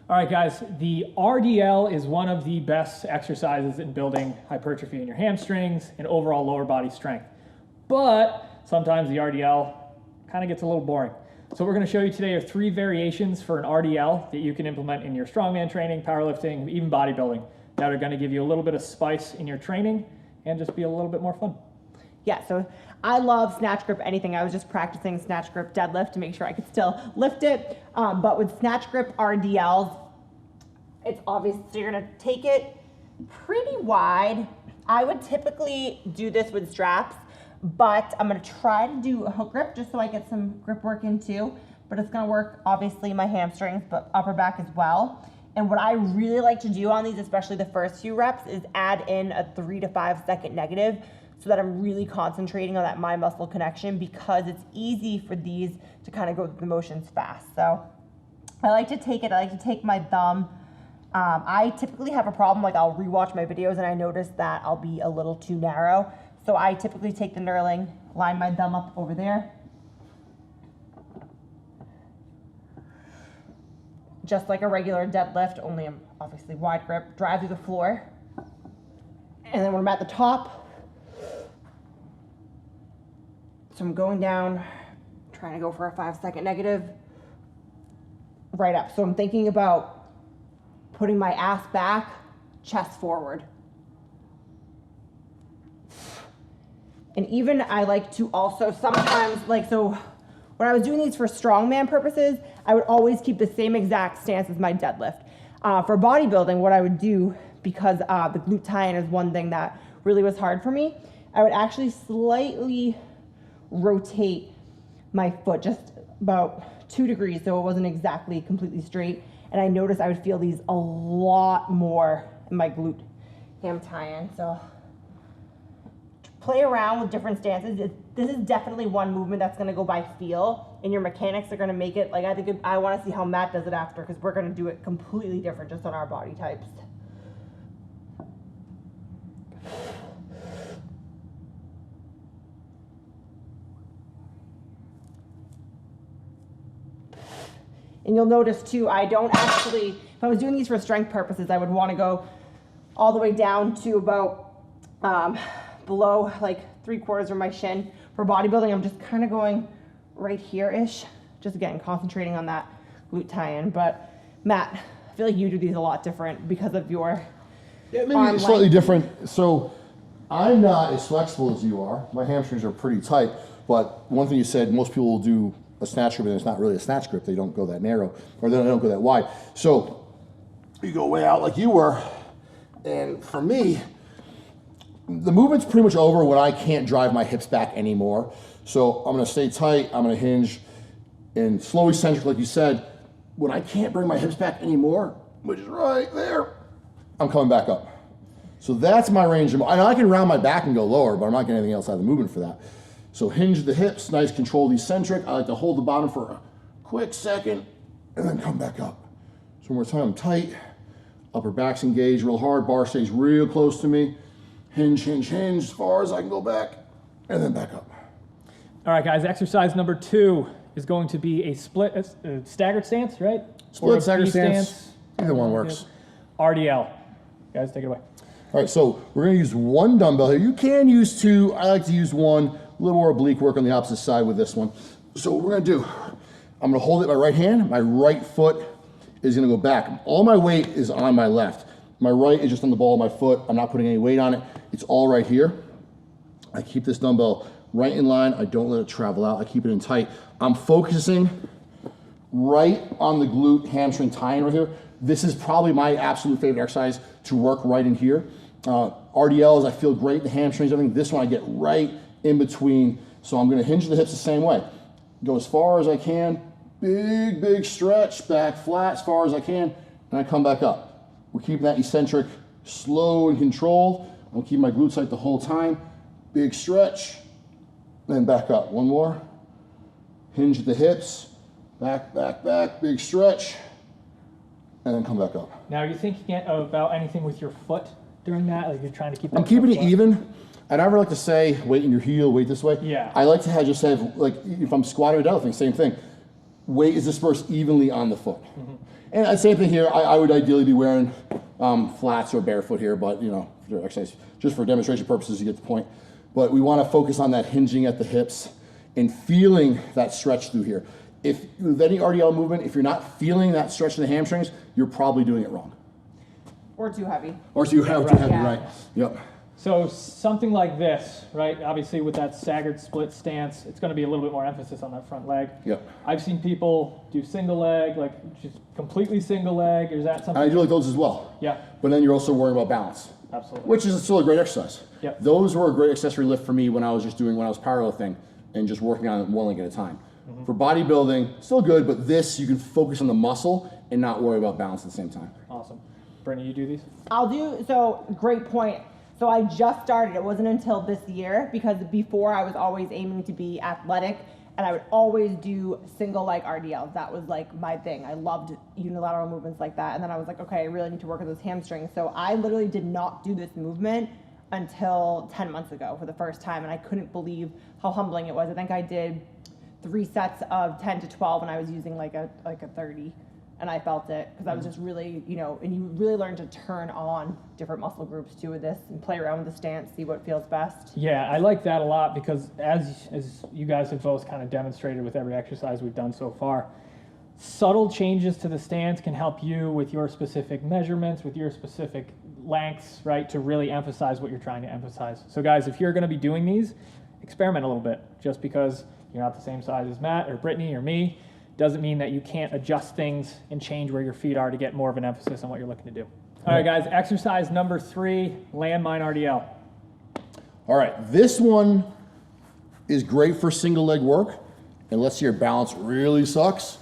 All right, guys, the RDL is one of the best exercises in building hypertrophy in your hamstrings and overall lower body strength. But sometimes the RDL kind of gets a little boring. So what we're going to show you today are 3 variations for an RDL that you can implement in your strongman training, powerlifting, even bodybuilding, that are going to give you a little bit of spice in your training and just be a little bit more fun. Yeah, so I love snatch grip anything. I was just practicing snatch grip deadlift to make sure I could still lift it. But with snatch grip RDLs, it's obvious you're gonna take it pretty wide. I would typically do this with straps, but I'm gonna try to do a hook grip just so I get some grip work in too. But it's gonna work obviously my hamstrings, but upper back as well. And what I really like to do on these, especially the first few reps, is add in a 3 to 5 second negative, so that I'm really concentrating on that mind muscle connection, because it's easy for these to kind of go through the motions fast. So I like to take my thumb. I typically have a problem, like I'll rewatch my videos and I notice that I'll be a little too narrow. So I typically take the knurling, line my thumb up over there. Just like a regular deadlift, only I'm obviously wide grip, drive through the floor. And then when I'm at the top, so I'm going down, trying to go for a 5 second negative, right up. So I'm thinking about putting my ass back, chest forward. And even I like to also sometimes, so when I was doing these for strongman purposes, I would always keep the same exact stance as my deadlift. For bodybuilding, what I would do, because the glute tie-in is one thing that really was hard for me, I would actually slightly rotate my foot just about 2 degrees, so it wasn't exactly completely straight. And I noticed I would feel these a lot more in my glute ham tie-in. So play around with different stances. This is definitely one movement that's going to go by feel, and your mechanics are going to make it. Like I want to see how Matt does it after, because we're going to do it completely different just on our body types. And you'll notice too, I don't actually, if I was doing these for strength purposes, I would want to go all the way down to about below like 3/4 of my shin. For bodybuilding, I'm just kind of going right here-ish. Just again, concentrating on that glute tie-in. But Matt, I feel like you do these a lot different because of your maybe slightly different. So I'm not as flexible as you are. My hamstrings are pretty tight. But one thing you said, most people will do a snatch grip, and it's not really a snatch grip. They don't go that narrow, or they don't go that wide. So you go way out like you were, and for me, the movement's pretty much over when I can't drive my hips back anymore. So I'm gonna stay tight, I'm gonna hinge, and slow eccentric, like you said. When I can't bring my hips back anymore, which is right there, I'm coming back up. So that's my range of motion. I can round my back and go lower, but I'm not getting anything else out of the movement for that. So hinge the hips, nice controlled eccentric. I like to hold the bottom for a quick second and then come back up. So one more time, I'm tight. Upper back's engaged real hard. Bar stays real close to me. Hinge, hinge, hinge as far as I can go back and then back up. All right, guys, exercise number 2 is going to be a staggered stance, right? Split staggered stance. Either one works. RDL. Guys, take it away. All right, so we're gonna use 1 dumbbell here. You can use 2. I like to use 1. A little more oblique work on the opposite side with this one. So what we're gonna do, I'm gonna hold it in my right hand. My right foot is gonna go back. All my weight is on my left. My right is just on the ball of my foot. I'm not putting any weight on it. It's all right here. I keep this dumbbell right in line. I don't let it travel out. I keep it in tight. I'm focusing right on the glute hamstring tie-in right here. This is probably my absolute favorite exercise to work right in here. RDLs, I feel great. The hamstrings, everything. This one I get right in between. So I'm gonna hinge the hips the same way. Go as far as I can, big, big stretch, back flat as far as I can, and I come back up. We're keeping that eccentric slow and controlled. I'm keeping my glutes tight the whole time. Big stretch, then back up. One more. Hinge the hips, back, back, back, big stretch, and then come back up. Now, are you thinking about anything with your foot during that? Like you're trying to keep that I'm keeping it flat? even. I never like to say weight in your heel, weight this way. Yeah. I like to just have, like, if I'm squatting or deadlifting, same thing. weight is dispersed evenly on the foot. And the same thing here, I would ideally be wearing flats or barefoot here, but you know, for exercise, just for demonstration purposes, you get the point. But we want to focus on that hinging at the hips and feeling that stretch through here. If with any RDL movement, if you're not feeling that stretch in the hamstrings, you're probably doing it wrong. Or too heavy. Or too heavy, right? Yep. So something like this, right? Obviously with that staggered split stance, it's going to be a little bit more emphasis on that front leg. Yep. I've seen people do single leg, like just completely single leg. Is that something? I do like those as well. Yeah. But then you're also worrying about balance. Absolutely. Which is still a great exercise. Yep. Those were a great accessory lift for me when I was powerlifting and just working on it one leg at a time. For bodybuilding, still good, but this, you can focus on the muscle and not worry about balance at the same time. Awesome. Brittany, you do these? I'll do, so great point. So I just started, it wasn't until this year, because before I was always aiming to be athletic, and I would always do single leg RDLs. That was like my thing. I loved unilateral movements like that. And then I was like, okay, I really need to work on those hamstrings. So I literally did not do this movement until 10 months ago for the first time, and I couldn't believe how humbling it was. I think I did 3 sets of 10 to 12, and I was using like a 30. And I felt it because I was just really, you know, and you really learn to turn on different muscle groups too with this and play around with the stance, see what feels best. Yeah, I like that a lot because as you guys have both kind of demonstrated with every exercise we've done so far, subtle changes to the stance can help you with your specific measurements, with your specific lengths, right, to really emphasize what you're trying to emphasize. So guys, if you're going to be doing these, experiment a little bit. Just because you're not the same size as Matt or Brittany or me doesn't mean that you can't adjust things and change where your feet are to get more of an emphasis on what you're looking to do. All right, guys, exercise number 3, landmine RDL. All right, this one is great for single leg work, and let's say your balance really sucks.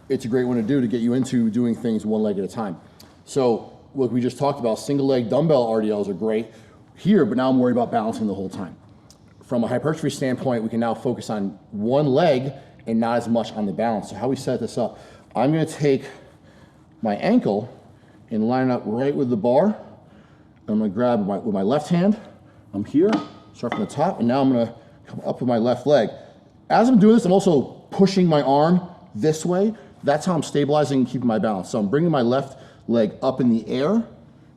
It's a great one to do to get you into doing things one leg at a time. So what we just talked about, single leg dumbbell RDLs are great here, but now I'm worried about balancing the whole time. From a hypertrophy standpoint, we can now focus on one leg and not as much on the balance. So how we set this up, I'm gonna take my ankle and line it up right with the bar. I'm gonna grab with my left hand. I'm here, start from the top, and now I'm gonna come up with my left leg. As I'm doing this, I'm also pushing my arm this way. That's how I'm stabilizing and keeping my balance. So I'm bringing my left leg up in the air,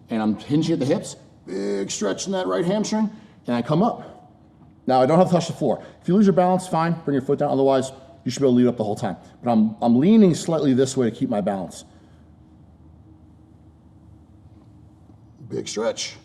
and I'm hinging at the hips, big stretch in that right hamstring, and I come up. Now I don't have to touch the floor. If you lose your balance, fine, bring your foot down, otherwise, you should be able to lead up the whole time. But I'm leaning slightly this way to keep my balance. Big stretch.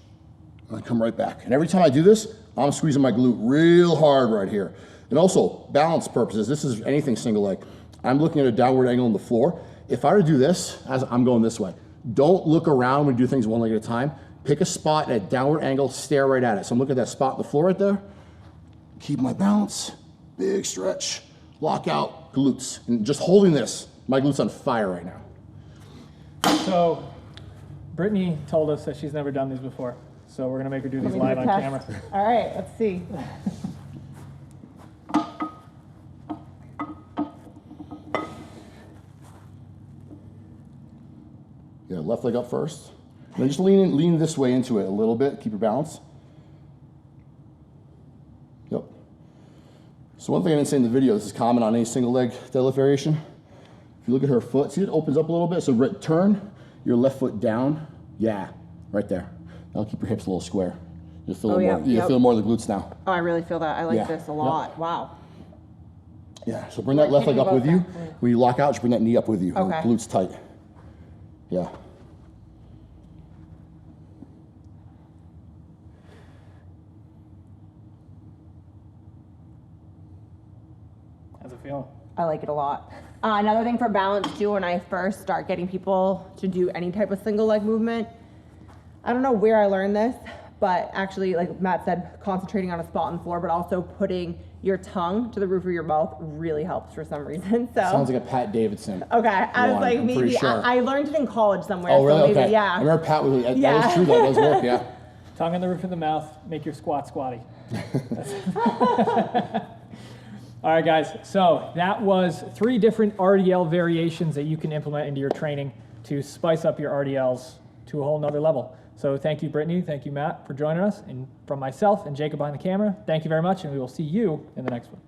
And I come right back. And every time I do this, I'm squeezing my glute real hard right here. And also, balance purposes, this is anything single leg. I'm looking at a downward angle on the floor. If I were to do this, as I'm going this way, don't look around when you do things one leg at a time. Pick a spot at a downward angle, stare right at it. So I'm looking at that spot on the floor right there. Keep my balance, big stretch. Lock out glutes. And just holding this, my glutes on fire right now. So Brittany told us that she's never done these before. So we're gonna make her do these live on camera. All right, let's see. Yeah, left leg up first. And then just lean this way into it a little bit, keep your balance. Yep. So one thing I didn't say in the video, this is common on any single leg deadlift variation. If you look at her foot, see it opens up a little bit? So turn your left foot down. Yeah, right there. That'll keep your hips a little square. You'll feel, feel more of the glutes now. Oh, I really feel that. I like this a lot. Yep. Wow. Yeah, so bring that left leg up with you. When you lock out, just bring that knee up with you. Okay. Glutes tight. Yeah. How's it feel? I like it a lot. Another thing for balance too, when I first start getting people to do any type of single leg movement, I don't know where I learned this, but actually, like Matt said, concentrating on a spot on the floor, but also putting your tongue to the roof of your mouth really helps for some reason. So sounds like a Pat Davidson. Okay, I was like, maybe sure. I learned it in college somewhere. Oh, really? So maybe, okay. Yeah. I remember Pat was. That is true. That does work. Yeah. Tongue on the roof of the mouth. Make your squat squatty. All right, guys. So that was 3 different RDL variations that you can implement into your training to spice up your RDLs to a whole nother level. So thank you, Brittany. Thank you, Matt, for joining us. And from myself and Jacob behind the camera, thank you very much, and we will see you in the next one.